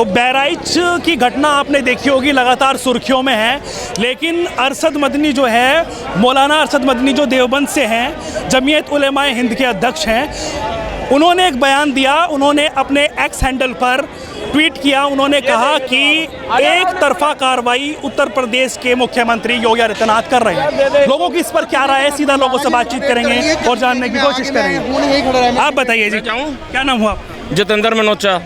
तो बहराइच की घटना आपने देखी होगी, लगातार सुर्खियों में है। लेकिन अरशद मदनी जो है, मौलाना अरशद मदनी जो देवबंद से हैं, जमीयत उलेमाए हिंद के अध्यक्ष हैं, उन्होंने एक बयान दिया। उन्होंने अपने एक्स हैंडल पर ट्वीट किया। उन्होंने कहा कि एक तरफा कार्रवाई उत्तर प्रदेश के मुख्यमंत्री योगी आदित्यनाथ कर रहे हैं। लोगों की इस पर क्या राय है, सीधा लोगों से बातचीत करेंगे और जानने की कोशिश करेंगे। आप बताइए जी, क्या नाम हुआ आपका? जितेंद्र मनोचा।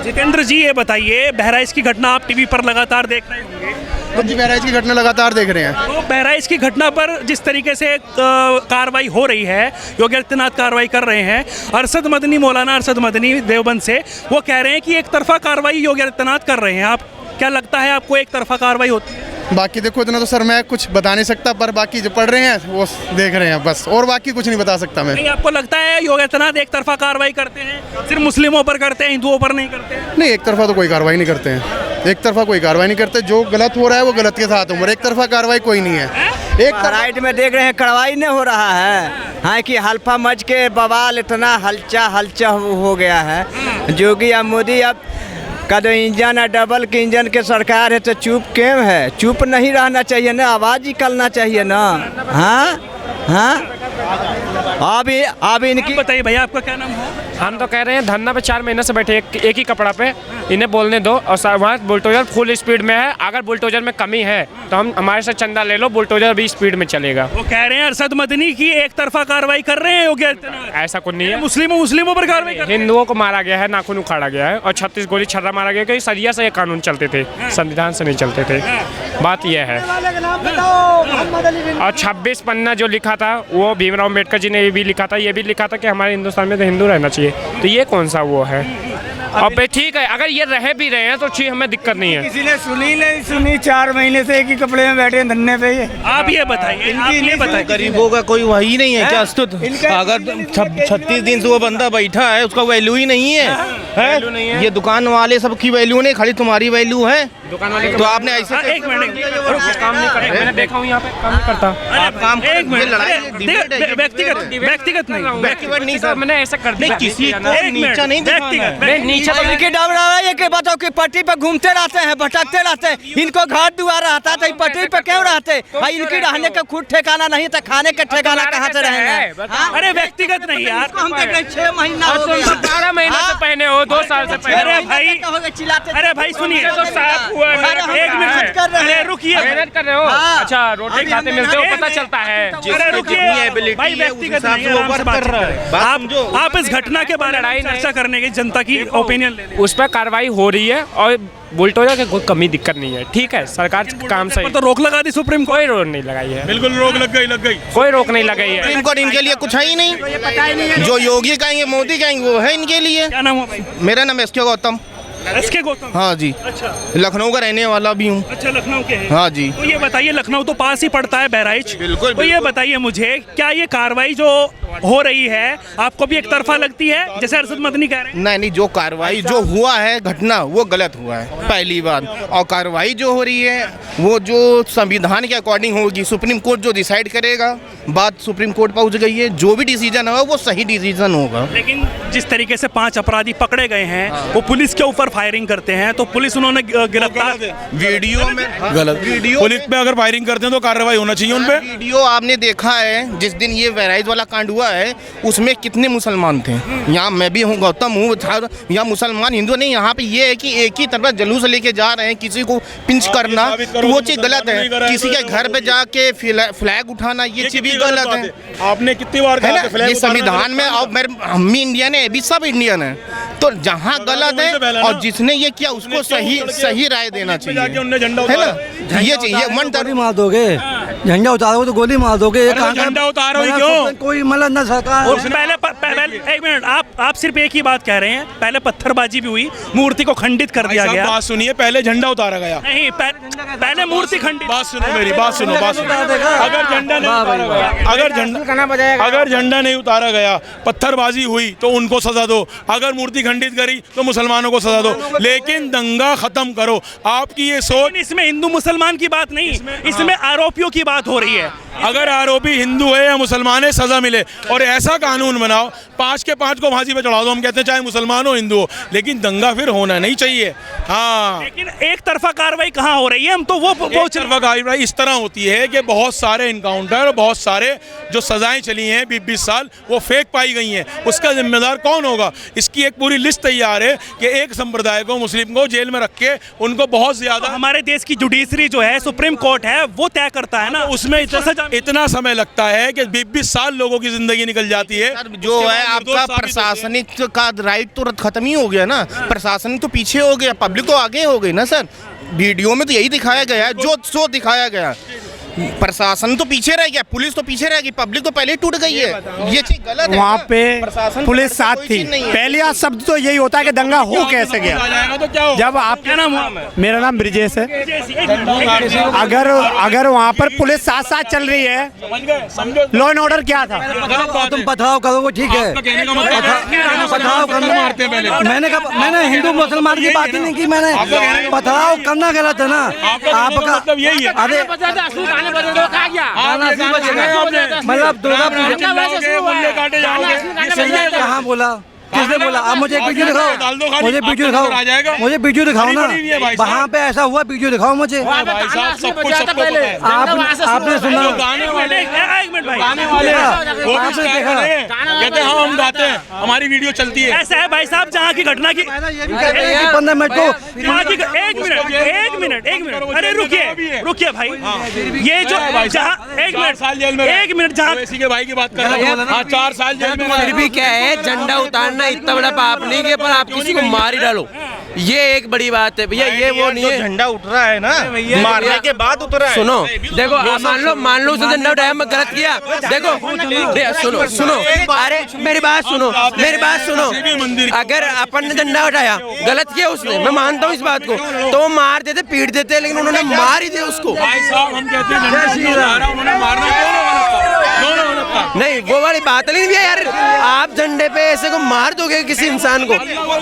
जितेंद्र जी, ये बताइए, बहराइच की घटना आप टीवी पर लगातार देख रहे होंगे। जी, बहराइच की घटना लगातार देख रहे हैं। तो बहराइच की घटना पर जिस तरीके से कार्रवाई हो रही है, योगी आदित्यनाथ कार्रवाई कर रहे हैं, अरशद मदनी, मौलाना अरशद मदनी देवबंद से, वो कह रहे हैं कि एक तरफा कार्रवाई योगी आदित्यनाथ कर रहे हैं। आप क्या लगता है, आपको एक तरफा कार्रवाई होती है? बाकी देखो, इतना तो सर मैं कुछ बता नहीं सकता, पर बाकी जो पढ़ रहे हैं वो देख रहे हैं बस, और बाकी कुछ नहीं बता सकता मैं। नहीं, आपको लगता है योगी आदित्यनाथ एक तरफा कार्रवाई करते हैं, सिर्फ मुस्लिमों पर करते हैं, हिंदुओं पर नहीं करते हैं? नहीं, एक तरफा तो कोई कार्रवाई नहीं करते हैं। एक तरफा कोई कार्रवाई नहीं करते। जो गलत हो रहा है वो गलत के साथ हो, एक तरफा कार्रवाई कोई नहीं है। एक राइट में देख रहे हैं, कार्रवाई नहीं हो रहा है। हाँ, कि हल्फा मच के बवाल इतना हलचा हो गया है। योगी या मोदी अब का जो इंजन है, डबल के इंजन के सरकार है, तो चुप क्यों है? चुप नहीं रहना चाहिए ना, आवाज़ निकलना चाहिए ना। हाँ हाँ, अब इनकी बताइए भैया, आपका क्या नाम है? हम तो कह रहे हैं धरना पे 4 महीने से बैठे एक ही कपड़ा पे, इन्हें बोलने दो। और वहाँ बुलडोजर फुल स्पीड में है। अगर बुलडोजर में कमी है तो हम हमारे से चंदा ले लो, बुलडोजर भी स्पीड में चलेगा। वो कह रहे हैं अरशद मदनी की एक तरफा कार्रवाई कर रहे हैं योगी आदित्यनाथ। ऐसा कुछ नहीं है। मुस्लिमों पर कार्रवाई कर रहे हैं। हिंदुओं को मारा गया है, नाखून उखाड़ा गया है, और 36 गोली छर्रा मारा गया, क्योंकि सदिया से ये कानून चलते थे, संविधान से नहीं चलते थे। बात यह है। और 26 पन्ना जो लिखा था, वो भीमराव अम्बेडकर जी ने ये भी लिखा था, ये भी लिखा था कि हमारे हिंदुस्तान में तो हिंदू रहना चाहिए। तो ये कौन सा वो है? अब ठीक है, अगर ये रह भी रहे हैं तो ठीक, हमें दिक्कत नहीं है। किसी ने सुनी 4 महीने से एक ही कपड़े में बैठे हैं धरने पे। आप ये बताइए, गरीबों का कोई वही नहीं है क्या अस्तित्व? अगर 36 दिन से वो बंदा बैठा है, उसका वैल्यू ही नहीं है। ये दुकान वाले सबकी वैल्यू नहीं, खाली तुम्हारी वैल्यू है। दुकान वाले तो आपने ऐसे एक मिनट काम नहीं करते। मैंने देखा हूँ यहाँ पे काम नहीं करता। आप काम एक मिनट, व्यक्तिगत नहीं सर, मैंने ऐसा कर दिया। किसी को नीचा नहीं दिखाना है। नीचे तो इनके डबरा ये के बताओ कि पट्टी पे घूमते रहते हैं, भटकते रहते हैं। इनको घर दुआर रहता है, तो पट्टी पे क्यों रहते? इनकी रहने का खुद ठिकाना नहीं, तो खाने का ठिकाना कहाँ से रहेंगे? अरे व्यक्तिगत नहीं यार, हम देख रहे 6 महीना हो गया। 12 महीने से पहने हो, 2 साल से पहने। अरे भाई सुनिए, तो साफ हुआ है। एक मिनट, अरे रुकिए, मेहनत कर रहे हो। अच्छा, रोटी खाते मिलते हो, पता चलता है। अरे रुकिए भाई, व्यक्तिगत नहीं है, आराम से बात कर रहे हैं। आप इस घटना के बारे में चर्चा करने की, जनता की ओपिनियन लेने, उस पर कार्रवाई हो रही है, और बुलडोजर की कोई कमी दिक्कत नहीं है। ठीक है, सरकार काम सही। तो रोक लगा दी सुप्रीम कोर्ट? कोई रोक नहीं लगाई है। बिल्कुल रोक लग गई। कोई रोक नहीं लगाई है। सुप्रीम कोर्ट इनके लिए कुछ है ही नहीं। जो योगी कहेंगे, मोदी कहेंगे, वो है इनके लिए। क्या नाम है भाई? मेरा नाम एसके गौतम। एसके गौतम? हाँ जी। अच्छा, लखनऊ का रहने वाला भी हूँ। अच्छा, लखनऊ के हैं? हाँ जी। तो ये बताइए, लखनऊ तो पास ही पड़ता है बहराइच। बिल्कुल, तो ये बताइए मुझे, क्या ये कार्रवाई जो हो रही है आपको भी एक तरफा लगती है, जैसे अरशद मदनी कह रहे हैं? नहीं, जो कार्रवाई जो हुआ है, घटना वो गलत हुआ है, पहली बात। और कार्रवाई जो हो रही है वो जो संविधान के अकॉर्डिंग होगी, सुप्रीम कोर्ट जो डिसाइड करेगा, बात सुप्रीम कोर्ट पहुंच गई है। जो भी डिसीजन होगा वो सही डिसीजन होगा। लेकिन जिस तरीके से 5 अपराधी पकड़े गए हैं, वो पुलिस के ऊपर फायरिंग करते हैं, तो पुलिस उन्होंने गिरफ्तार, वीडियो में गलत, वीडियो पुलिस पे अगर फायरिंग करते हैं तो कार्रवाई होना चाहिए उन पे। वीडियो आपने देखा है, जिस दिन ये बहराइच वाला कांड हुआ है, उसमें कितने मुसलमान थे। यहाँ मैं भी हूँ, गौतम हूँ, यहाँ मुसलमान हिंदू नहीं। यहाँ पे ये है कि एक ही तरफ जुलूस लेके जा रहे हैं, किसी को पिंच करना, तो वो चीज़ गलत है। किसी के घर पे जाके फ्लैग उठाना, ये चीज़ भी गलत है। आपने कितनी बार है ना, ये संविधान में, और हम भी इंडियन है, अभी सब इंडियन है। तो जहाँ गलत है, और जिसने ये किया उसको सही राय देना चाहिए, है ना। ये चाहिए मन गोली मार दोगे, झंडा उतारोगे तो गोली मार दोगे। झंडा उतारो ही क्यों? कोई मतलब ना सरकार। और पहले एक मिनट, आप सिर्फ एक ही बात कह रहे हैं। पहले पत्थरबाजी भी हुई, मूर्ति को खंडित कर दिया गया। बात सुनिए, पहले झंडा उतारा गया। नहीं, पहले मूर्ति खंडित। बात सुनो मेरी, बात सुनो। अगर झंडा नहीं उतारा गया, अगर झंडा नहीं उतारा गया, पत्थरबाजी हुई तो उनको सजा दो। अगर मूर्ति खंडित करी तो मुसलमानों को सजा दो, लेकिन दंगा खत्म करो। आपकी ये सोच, इसमें हिंदू मुसलमान की बात नहीं, इसमें आरोपियों की बात हो रही है। अगर आरोपी हिंदू है या मुसलमान है, सजा मिले। और ऐसा कानून बनाओ, 5 के 5 को वहाँ फांसी पे चढ़ा दो, हम कहते हैं चाहे मुसलमान हो हिंदू हो, लेकिन दंगा फिर होना नहीं चाहिए। हाँ, लेकिन एक तरफा कार्रवाई कहाँ हो रही है, हम तो वो एक तरफा कार्रवाई इस तरह होती है कि बहुत सारे इनकाउंटर, बहुत सारे जो सजाएं चली हैं 20-20 साल, वो फेक पाई गई हैं। उसका जिम्मेदार कौन होगा? इसकी एक पूरी लिस्ट तैयार है कि एक संप्रदाय को, मुस्लिम को जेल में रख के उनको बहुत ज्यादा, हमारे देश की जुडिशरी जो है, सुप्रीम कोर्ट है, वो तय करता है ना, उसमें इतना समय लगता है कि 20-20 साल लोगों की जिंदगी निकल जाती है। जो है आपका प्रशासनिक का राइट तो खत्म ही हो गया ना, प्रशासन तो पीछे हो गया, पब्लिक तो आगे हो गई ना सर। वीडियो में तो यही दिखाया गया है, जो दिखाया गया, प्रशासन तो पीछे रह गया, पुलिस तो पीछे रह गई, पब्लिक तो पहले ही टूट गई है। ये चीज गलत है। वहाँ पे पुलिस का साथ कोई थी। चीज नहीं है। पहले शब्द तो यही होता है कि दंगा हो कैसे गया। तो क्या हो? जब आप, क्या नाम हुआ? मेरा नाम ब्रिजेश है। अगर वहाँ पर पुलिस साथ साथ चल रही है, लॉ एंड ऑर्डर क्या था? तुम पथराव करोगे, ठीक है, पथराव करना। मैंने हिंदू मुसलमान की बात ही नहीं की, मैंने पथराव करना गलत है ना आपका। मतलब यही है। अरे मतलब दुर्गा पूजा कहाँ बोला, किसने बोला? आप मुझे एक वीडियो दिखाओ, मुझे वीडियो दिखाओ, मुझे वीडियो दिखाओ ना, वहाँ पे ऐसा हुआ, वीडियो दिखाओ मुझे। आपने सुना? एक मिनट भाई, आपने देखा? कहते हैं हम गाते हैं, हमारी वीडियो चलती है। ऐसा है भाई साहब, जहाँ की घटना की 15 मिनट को, एक मिनट, अरे रुकिए भाई, ये जो जहाँ, एक मिनट, जहाँ इसी के भाई की बात कर रहे हैं। हाँ, 4 साल जेल में। फिर भी क्या है, झंडा उतारना इतना बड़ा पाप नहीं है, पर आप किसी को मार ही डालो, ये एक बड़ी बात है भैया। ये वो नहीं है, झंडा उठ रहा है ना, मारने के बाद उतरा है। सुनो, देखो मान लो उसने झंडा उठाया, मैं गलत किया, देखो सुनो, अरे मेरी बात सुनो, अगर अपन ने झंडा उठाया, गलत किया उसने, मैं मानता हूँ इस बात को, तो मार देते, पीट देते, लेकिन उन्होंने मार ही दिया उसको। भाई साहब, हम कहते हैं उन्होंने मारना क्यों ना नहीं, वो वाली बात नहीं भैया यार, आप झंडे पे ऐसे को मार दोगे किसी इंसान को,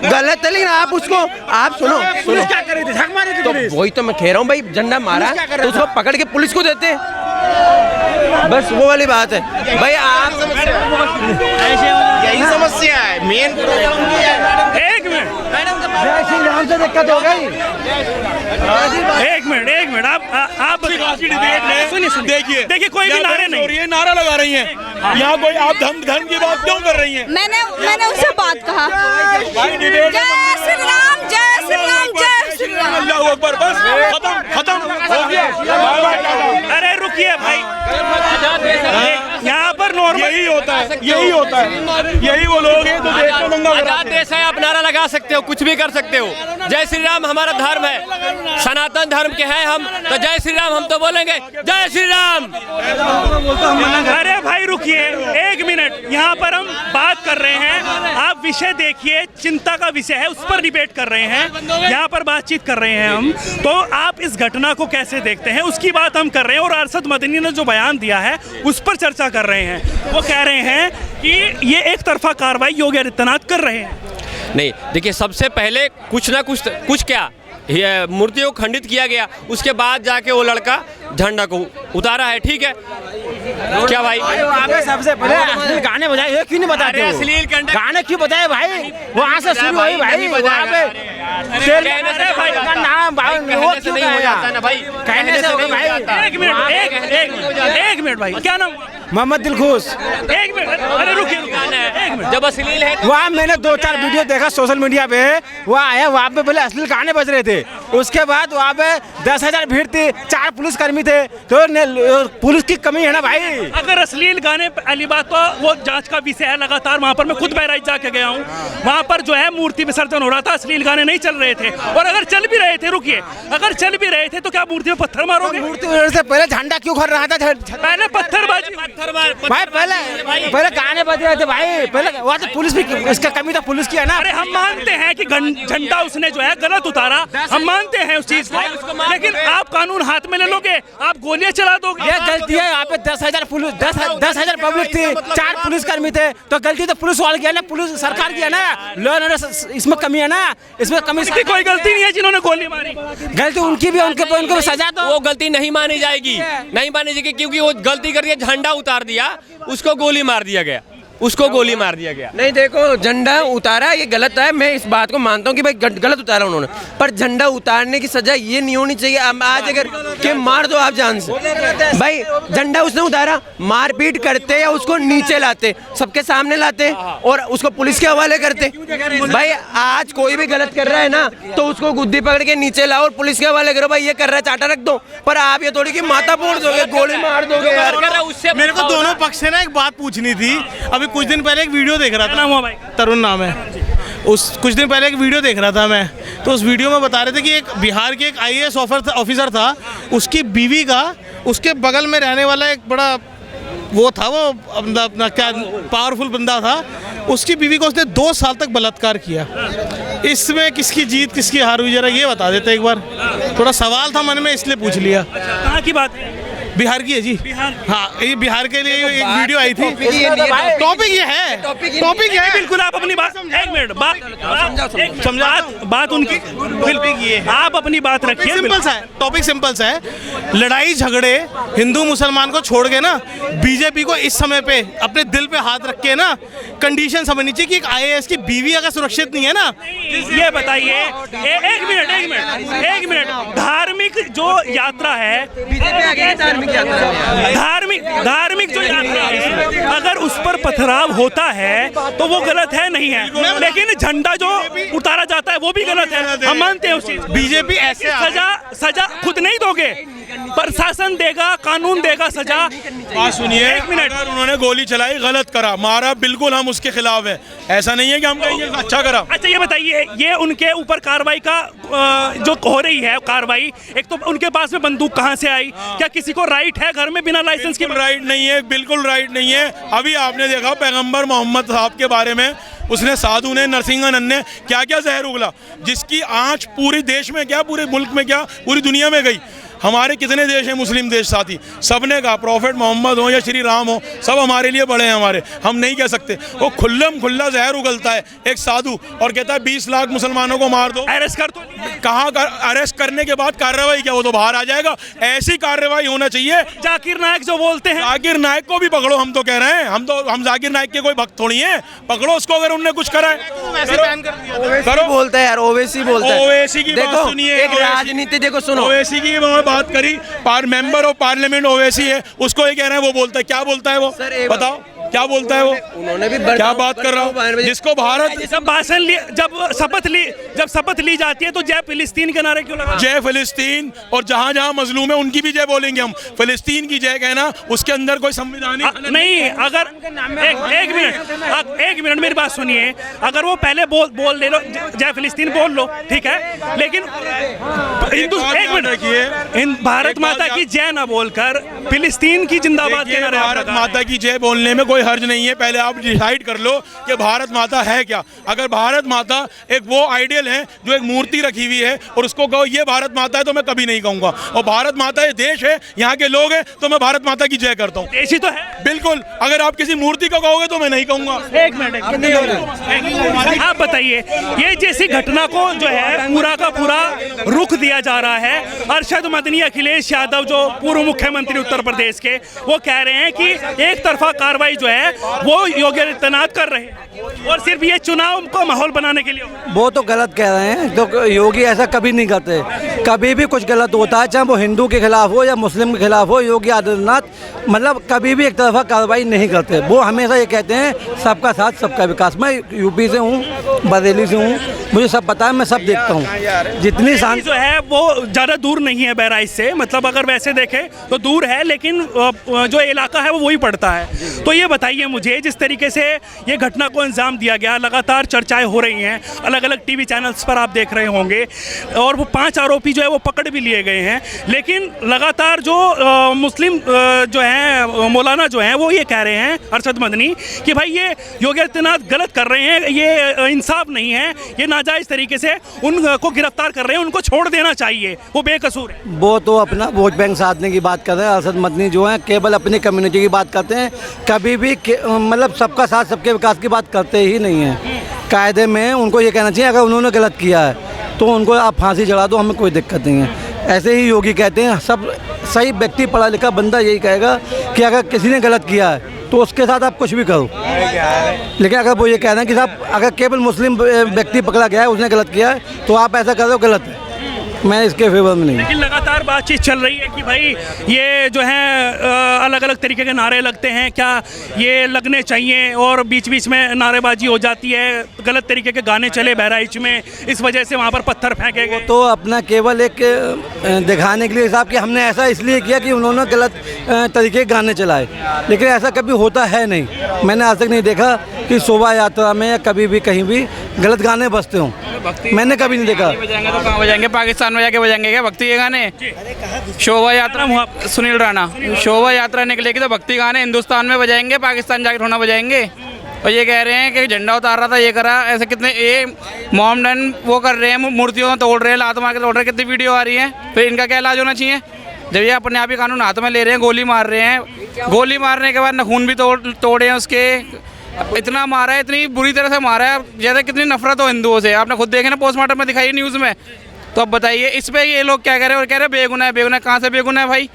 गलत है, लेकिन आप उसको, आप सुनो, क्या करे थे? झक मारे थे तो पुलिस। वही तो मैं कह रहा हूँ भाई, झंडा मारा तो उसको पकड़ के पुलिस को देते, बस वो वाली बात है भाई। आप यही समस्या है मेन। एक मिनट, जय श्री राम से दिक्कत हो गई। एक मिनट, आप देखिए, देखिए, कोई भी नारे नहीं, ये नारा लगा रही हैं यहाँ, कोई आप धर्म की बात क्यों कर रही हैं? मैंने उससे बात कहा, जय श्री राम, जय श्री राम, जय श्री राम, अल्लाहू अकबर, बस खत्म हो गया। अरे रुकिए भाई, यहाँ पर नॉर्मल यही होता है, यही वो लोग हैं जो देश में दंगा आजाद देश है, आप नारा लगा सकते हो, कुछ भी कर सकते हो। जय श्री राम हमारा धर्म है, सनातन धर्म के हैं हम, तो जय श्री राम हम तो बोलेंगे, जय श्री राम। अरे भाई रुकिए, एक मिनट, यहाँ पर हम बात कर रहे हैं, आप विषय देखिए, चिंता का विषय है, उस पर डिबेट कर रहे हैं, यहाँ पर बातचीत कर रहे हैं हम, तो आप इस घटना को कैसे देखते हैं, उसकी बात हम कर रहे हैं। और अरशद मदनी ने जो बयान दिया है, उस पर चर्चा कर रहे हैं। वो कह रहे हैं कि ये एक तरफा कार्रवाई योगी आदित्यनाथ कर रहे हैं। नहीं, देखिए, सबसे पहले कुछ ना कुछ क्या मूर्तियों को खंडित किया गया, उसके बाद जाके वो लड़का झंडा को उतारा है, ठीक है क्या भाई? सबसे पहले अश्लील गाने बजाए, ये क्यों नहीं बताते? अश्लील गाने क्यों बताए भाई? वहाँ से शुरू हुई भाई, वहाँ पे कहने से भाई का नाम भाई वो क्यों नहीं हो जाता ना भाई, कहने से हो भाई। एक मिनट भाई, क्या नाम? मोहम्मद दिलखुश। एक मिनट, अरे रुकिए, एक मिनट, जब अश्लील है वहाँ मैंने 2-4 वीडियो देखा सोशल मीडिया पे, वहाँ आया, वहाँ पे पहले अश्लील गाने बज रहे थे, उसके बाद वहाँ पे 10,000 भीड़ थी, 4 पुलिसकर्मी थे, तो पुलिस की कमी है ना भाई। अगर अश्लील गाने अली बात, तो वो जांच का विषय है लगातार। वहाँ पर मैं खुद बहराइच जाके गया हूँ, वहाँ पर जो है मूर्ति विसर्जन हो रहा था, अश्लील गाने नहीं चल रहे थे। और अगर चल भी रहे थे, रुकिए, अगर चल भी रहे थे तो क्या मूर्ति में पत्थर मारोगे? मूर्ति से पहले झंडा क्यों खड़ रहा था? पहले पत्थरबाजी, भाई पहले गाने बज रहे थे भाई, पहले वहाँ तो पुलिस भी, इसका कमी तो पुलिस की है ना। अरे हम मानते हैं कि झंडा उसने जो है गलत उतारा, हम मानते हैं उस चीज को, लेकिन आप कानून हाथ में ले लोगे, आप गोलियां चला दोगे। ये गलती है, यहाँ पे 10,000 पुलिस, 10,000 पब्लिक थी, 4 पुलिसकर्मी थे, तो गलती तो पुलिस वाले की है ना, पुलिस सरकार की है ना, लॉ एंड ऑर्डर इसमें कमी है ना, इसमें कमी। कोई गलती नहीं है जिन्होंने गोली मारी, गलती उनकी भी, उनको सजा दो। वो गलती नहीं मानी जाएगी, क्योंकि वो गलती करके झंडा उतार दिया, उसको गोली मार दिया गया, उसको गोली मार दिया गया। नहीं देखो, झंडा उतारा ये गलत है, मैं इस बात को मानता हूँ कि भाई गलत उतारा उन्होंने, पर झंडा उतारने की सजा ये नहीं होनी चाहिए आज अगर कि मार दो आप जान से। भाई झंडा उसने उतारा, मारपीट करते या उसको नीचे लाते, सबके सामने लाते और उसको पुलिस के हवाले करते। भाई आज कोई भी गलत कर रहा है ना तो उसको गुद्दी पकड़ के नीचे लाओ और पुलिस के हवाले करो, भाई ये कर रहा है चाटा रख दो। पर आप ये थोड़ी कि माथा फोड़ दोगे, गोली मार दोगे यार। मेरे को दोनों पक्ष से ना एक बात पूछनी थी। अभी कुछ दिन पहले एक वीडियो देख रहा था, भाई तरुण नाम है, कुछ दिन पहले एक वीडियो देख रहा था मैं, तो उस वीडियो में बता रहे थे कि एक बिहार के एक IAS ऑफिसर था, उसकी बीवी का उसके बगल में रहने वाला एक बड़ा वो था, वो अपना क्या पावरफुल बंदा था, उसकी बीवी को उसने 2 साल तक बलात्कार किया। इसमें किसकी जीत किसकी हार हुई, जरा ये बता देते एक बार। थोड़ा सवाल था मन में इसलिए पूछ लिया। कहाँ की बात है? बिहार की है जी। हाँ, ये बिहार के लिए एक वीडियो आई थी। टॉपिक ये है, टॉपिक है बिल्कुल। आप अपनी बात, एक मिनट, बात उनकी बिल्कुल ये, आप अपनी बात रखिए। सिंपल सा है टॉपिक, सिंपल सा है। लड़ाई झगड़े हिंदू मुसलमान को छोड़ के ना बीजेपी को इस समय पे अपने दिल पे हाथ रख के ना कंडीशन समझनी चाहिए कि एक IAS की बीवी अगर सुरक्षित नहीं है ना। ये बताइए, एक मिनट, धार्मिक जो यात्रा है, धार्मिक जो यात्रा है, अगर उस पर पथराव होता है तो वो गलत है, नहीं है, लेकिन झंडा जो उतारा जाता है वो भी गलत है, हम मानते हैं उस चीज। बीजेपी ऐसे सजा खुद नहीं दोगे, प्रशासन देगा, कानून देगा सजा। बात सुनिए, एक मिनट, अगर उन्होंने गोली चलाई, गलत करा, मारा, बिल्कुल हम उसके खिलाफ है, ऐसा नहीं है कि हम कहेंगे अच्छा करा। अच्छा ये बताइए, ये उनके ऊपर कार्रवाई का जो हो रही है कार्रवाई, एक तो उनके पास में बंदूक कहाँ से आई? क्या किसी को राइट है घर में बिना लाइसेंस के? राइट नहीं है, बिल्कुल राइट नहीं है। अभी आपने देखा पैगंबर मोहम्मद साहब के बारे में, उसने साधु ने, नरसिंहन ने क्या क्या जहर उगला, जिसकी आंच पूरे देश में क्या, पूरे मुल्क में क्या, पूरी दुनिया में गई। हमारे कितने देश हैं मुस्लिम देश साथी, सबने कहा प्रॉफिट मोहम्मद हो या श्री राम हो, सब हमारे लिए बड़े हैं हमारे, हम नहीं कह सकते। वो खुल्ला जहर उगलता है एक साधु और कहता है 20 लाख मुसलमानों को मार दो। अरेस्ट कर दो, कहाँ अरेस्ट करने के बाद कार्रवाई क्या, वो तो बाहर आ जाएगा। ऐसी कार्रवाई होना चाहिए। जाकिर नायक जो बोलते हैं, जाकिर नायक को भी पकड़ो, हम तो कह रहे हैं, हम जाकिर नायक के कोई भक्त थोड़ी हैं, पकड़ो उसको अगर उनने कुछ करा है। करो बोलता है यार, ओवैसी बोलता है। ओवैसी की बात सुनिए, एक राजनीति देखो, सुनो, ओवैसी की बात करी, मेंबर ऑफ पार्लियामेंट ओवैसी है, उसको ये कह रहे हैं, वो बोलता है, क्या बोलता है वो, बताओ क्या बोलता है वो? उन्होंने भी क्या बात कर रहा हूँ, जिसको भारत जब भाषण ली, जब शपथ ली जाती है तो जय फिलिस्तीन के नारे क्यों लगा? जय फिलिस्तीन, और जहाँ जहाँ मजलूम है उनकी भी जय बोलेंगे हम। फिलिस्तीन की जय कहना, उसके अंदर कोई संविधानिक नहीं। अगर एक मिनट मेरी बात सुनिए, अगर वो पहले बोल दे लो जय फिलिस्तीन बोल लो, ठीक है, लेकिन भारत माता की जय ना बोलकर फिलिस्तीन की जिंदाबाद के नारे, भारत माता की जय बोलने में कोई हर्ज नहीं है। पहले आप डिसाइड कर लो कि भारत माता है क्या। अगर भारत माता एक वो आइडियल है जो एक मूर्ति रखी हुई है और उसको कहो ये भारत माता है, तो मैं कभी नहीं कहूंगा। और भारत माता ये देश है, यहाँ के लोग हैं, तो मैं भारत माता की जय करता हूँ। देश ही तो है, बिल्कुल। अगर आप किसी मूर्ति को कहोगे तो मैं नहीं कहूंगा। एक मिनट, आप बताइए, ये जैसी घटना को जो है पूरा का पूरा रुख दिया जा रहा है। अरशद मदनी, अखिलेश यादव जो पूर्व मुख्यमंत्री उत्तर प्रदेश के, वो कह रहे हैं कि एक तरफा कार्रवाई जो है वो योगी आदित्यनाथ कर रहे हैं और सिर्फ ये चुनाव को माहौल बनाने के लिए। वो तो गलत कह रहे हैं, तो योगी ऐसा कभी नहीं करते। कभी भी कुछ गलत होता है, चाहे वो हिंदू के खिलाफ हो या मुस्लिम के खिलाफ हो, योगी आदित्यनाथ मतलब कभी भी एक तरफा कार्रवाई नहीं करते। वो हमेशा ये कहते हैं सबका साथ सबका विकास। मैं यूपी से हूँ, बरेली से हूँ, मुझे सब पता है, मैं सब देखता हूँ। जितनी शांति जो है वो ज़्यादा दूर नहीं है बहराइच से, मतलब अगर वैसे देखें तो दूर है, लेकिन जो इलाका है वो वही पड़ता है। तो ये बताइए मुझे, जिस तरीके से ये घटना को अंजाम दिया गया, लगातार चर्चाएं हो रही हैं, अलग अलग टीवी चैनल्स पर आप देख रहे होंगे, और वो 5 आरोपी जो है वो पकड़ भी लिए गए हैं, लेकिन लगातार जो मुस्लिम जो हैं, मौलाना जो हैं, वो ये कह रहे हैं, अरशद मदनी, कि भाई ये योगी आदित्यनाथ गलत कर रहे हैं, ये इंसाफ नहीं है, ये नाजायज़ तरीके से उनको गिरफ्तार कर रहे हैं, उनको छोड़ देना चाहिए, वो बेकसूर है। वो तो अपना वोट बैंक साधने की बात कर रहे हैं। अरशद मदनी जो हैं केवल अपनी कम्युनिटी की बात करते हैं, कभी भी मतलब सबका साथ सबके विकास की बात करते ही नहीं हैं। कायदे में उनको ये कहना चाहिए, अगर उन्होंने गलत किया है तो उनको आप फांसी चढ़ा दो, हमें कोई दिक्कत नहीं है। ऐसे ही योगी कहते हैं, सब सही व्यक्ति, पढ़ा लिखा बंदा यही कहेगा कि अगर किसी ने गलत किया है तो उसके साथ आप कुछ भी करो। लेकिन अगर वो ये कह रहे हैं कि साहब अगर केवल मुस्लिम व्यक्ति पकड़ा गया है, उसने गलत किया है, तो आप ऐसा कर रहे हो, गलत है। मैं इसके फेवर में नहीं। लेकिन लगातार बातचीत चल रही है कि भाई ये जो है अलग अलग तरीके के नारे लगते हैं, क्या ये लगने चाहिए, और बीच बीच में नारेबाजी हो जाती है, गलत तरीके के गाने चले बहराइच में, इस वजह से वहाँ पर पत्थर फेंके गए। तो अपना केवल एक दिखाने के लिए साहब कि हमने ऐसा इसलिए किया कि उन्होंने गलत तरीके के गाने चलाए, लेकिन ऐसा कभी होता है नहीं। मैंने आज तक नहीं देखा कि शोभा यात्रा में या कभी भी कहीं भी गलत गाने बजते हों, मैंने कभी नहीं देखा। बजाएंगे तो कहाँ बजाएंगे? पाकिस्तान में जाके बजाएंगे क्या भक्ति के गाने? शोभा यात्रा, सुनील राणा, शोभा यात्रा निकलेगी तो भक्ति गाने हिंदुस्तान में बजाएंगे, पाकिस्तान जाके थोड़ा बजाएंगे। और ये कह रहे हैं कि झंडा उतार रहा था, ये करा, ऐसे कितने ये मोमडन वो कर रहे हैं, मूर्तियों तोड़ रहे हैं, लात मार के तोड़ रहे हैं, कितनी वीडियो आ रही है। फिर इनका क्या इलाज होना चाहिए? जब ये अपने आप ही कानून हाथ में ले रहे हैं, गोली मार रहे हैं, गोली मारने के बाद नखून भी तोड़े हैं उसके, इतना मारा है, इतनी बुरी तरह से मारा है, जैसे कितनी नफरत हो हिंदुओं से। आपने खुद देखे ना, पोस्टमार्टम में दिखाई न्यूज़ में। तो अब बताइए इस पे ये लोग क्या कह रहे हैं, और कह रहे हैं बेगुनाह है, बेगुनाह। कहाँ से बेगुनाह है भाई?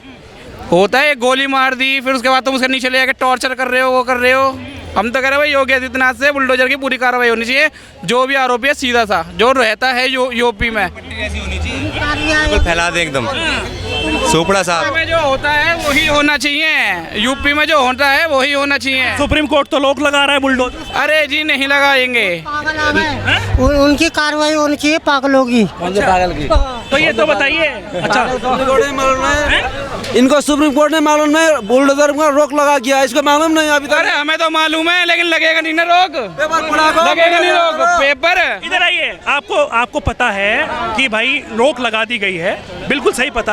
होता है, गोली मार दी, फिर उसके बाद तुम उसके नीचे ले जाकर टॉर्चर कर रहे हो, वो कर रहे हो। हम तो कह रहे हैं भाई योगी आदित्यनाथ से बुलडोजर की पूरी कार्रवाई होनी चाहिए, जो भी आरोपी है सीधा सा जो रहता है यूपी में फैला दे एकदम सोपड़ा साहब में जो होता है वही होना चाहिए, यूपी में जो होता है वही होना चाहिए। सुप्रीम कोर्ट तो लोग लगा रहा है बुलडोजर। अरे जी नहीं लगाएंगे, उनकी कार्रवाई होनी चाहिए पागलों की। पागल की तो ये तो बताइए। अच्छा, इनको सुप्रीम कोर्ट ने मालूम नहीं, बुलडोजर को रोक लगा किया, इसको मालूम नहीं अभी तक। अरे हमें तो मालूम है, लेकिन लगेगा नहीं ना रोक, लगेगा नहीं रोक पेपर। इधर आइए, आपको पता है कि भाई रोक लगा दी गई है, बिल्कुल सही पता